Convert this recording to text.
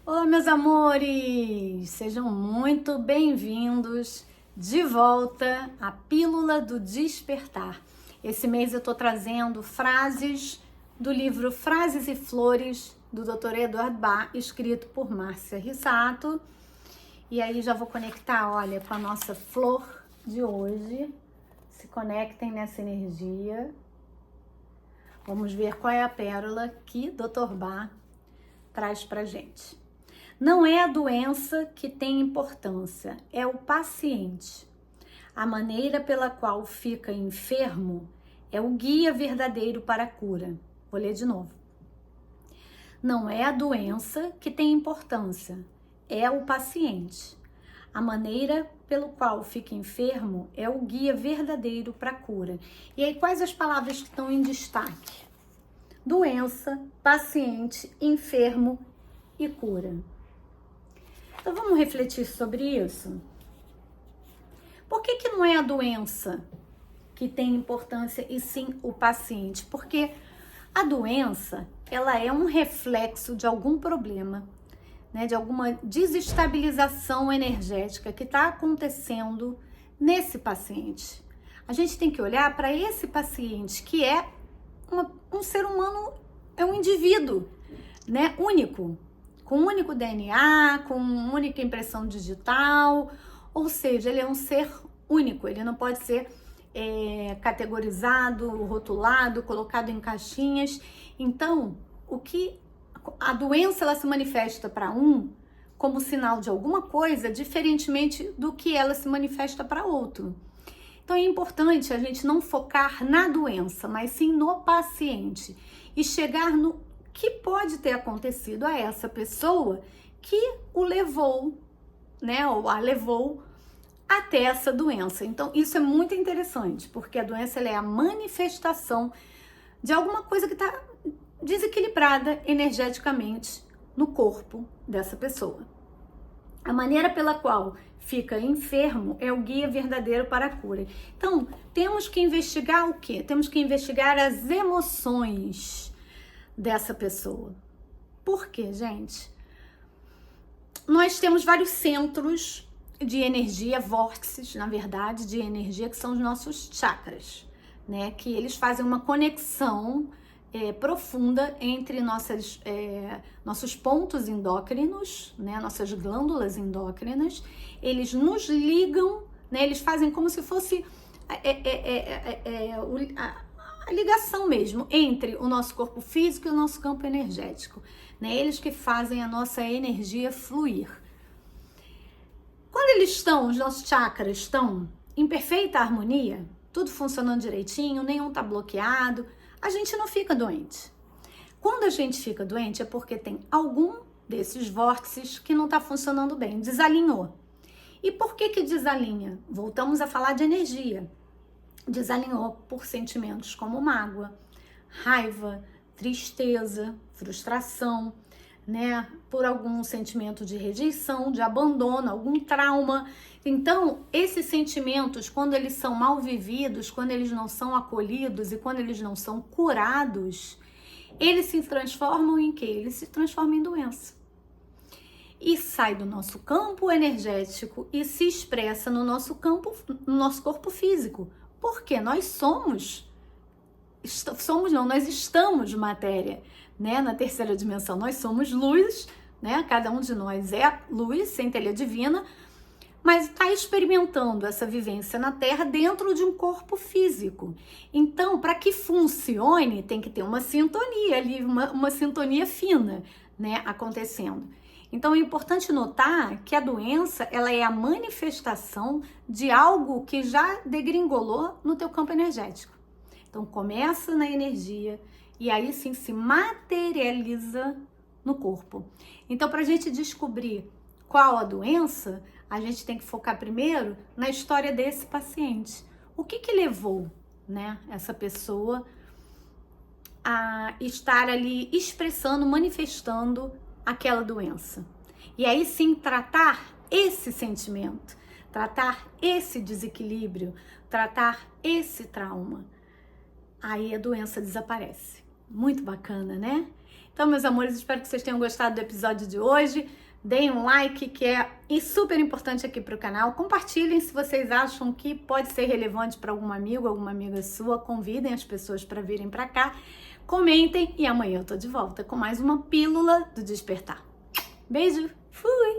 Olá, meus amores! Sejam muito bem-vindos de volta à Pílula do Despertar. Esse mês eu tô trazendo frases do livro Frases e Flores, do Dr. Eduardo Bach, escrito por Márcia Rissato. E aí já vou conectar, olha, com a nossa flor de hoje. Se conectem nessa energia. Vamos ver qual é a pérola que Dr. Bach traz pra gente. Não é a doença que tem importância, é o paciente. A maneira pela qual fica enfermo é o guia verdadeiro para a cura. Vou ler de novo. Não é a doença que tem importância, é o paciente. A maneira pelo qual fica enfermo é o guia verdadeiro para a cura. E aí, quais as palavras que estão em destaque? Doença, paciente, enfermo e cura. Então vamos refletir sobre isso? Por que não é a doença que tem importância e sim o paciente? Porque a doença, ela é um reflexo de algum problema, né, de alguma desestabilização energética que está acontecendo nesse paciente. A gente tem que olhar para esse paciente que é um ser humano, é um indivíduo, né, único, com um único DNA, com uma única impressão digital, ou seja, ele é um ser único, ele não pode ser categorizado, rotulado, colocado em caixinhas. Então, a doença ela se manifesta para um como sinal de alguma coisa, diferentemente do que ela se manifesta para outro. Então é importante a gente não focar na doença, mas sim no paciente e chegar no que pode ter acontecido a essa pessoa que o levou, né, ou a levou até essa doença. Então isso é muito interessante, porque a doença ela é a manifestação de alguma coisa que está desequilibrada energeticamente no corpo dessa pessoa. A maneira pela qual fica enfermo é o guia verdadeiro para a cura. Então, temos que investigar o quê? Temos que investigar as emoções dessa pessoa. Por quê, gente? Nós temos vários centros de energia, vórtices, na verdade, de energia, que são os nossos chakras, né? Que eles fazem uma conexão profunda entre nossos pontos endócrinos, né? Nossas glândulas endócrinas. Eles nos ligam, né? Eles fazem como se fosse a ligação mesmo entre o nosso corpo físico e o nosso campo energético, né? Eles que fazem a nossa energia fluir. Quando os nossos chakras estão em perfeita harmonia, tudo funcionando direitinho, nenhum tá bloqueado, a gente não fica doente. Quando a gente fica doente é porque tem algum desses vórtices que não tá funcionando bem, desalinhou. E por que desalinha? Voltamos a falar de energia. Desalinhou por sentimentos como mágoa, raiva, tristeza, frustração, né? Por algum sentimento de rejeição, de abandono, algum trauma. Então, esses sentimentos, quando eles são mal vividos, quando eles não são acolhidos e quando eles não são curados, eles se transformam em quê? Eles se transformam em doença. E sai do nosso campo energético e se expressa no nosso corpo físico. Porque nós nós estamos matéria, né? Na terceira dimensão nós somos luz, né? Cada um de nós é luz, centelha divina, mas está experimentando essa vivência na Terra dentro de um corpo físico. Então, para que funcione, tem que ter uma sintonia ali, uma sintonia fina, né? Acontecendo. Então é importante notar que a doença ela é a manifestação de algo que já degringolou no teu campo energético. Então começa na energia e aí sim se materializa no corpo. Então para a gente descobrir qual a doença, a gente tem que focar primeiro na história desse paciente. O que levou, né, essa pessoa a estar ali expressando, manifestando aquela doença. E aí sim tratar esse sentimento, tratar esse desequilíbrio, tratar esse trauma. Aí a doença desaparece. Muito bacana, né? Então, meus amores, espero que vocês tenham gostado do episódio de hoje. Deem um like, que é super importante aqui para o canal. Compartilhem se vocês acham que pode ser relevante para algum amigo, alguma amiga sua. Convidem as pessoas para virem para cá. Comentem e amanhã eu tô de volta com mais uma Pílula do Despertar. Beijo, fui!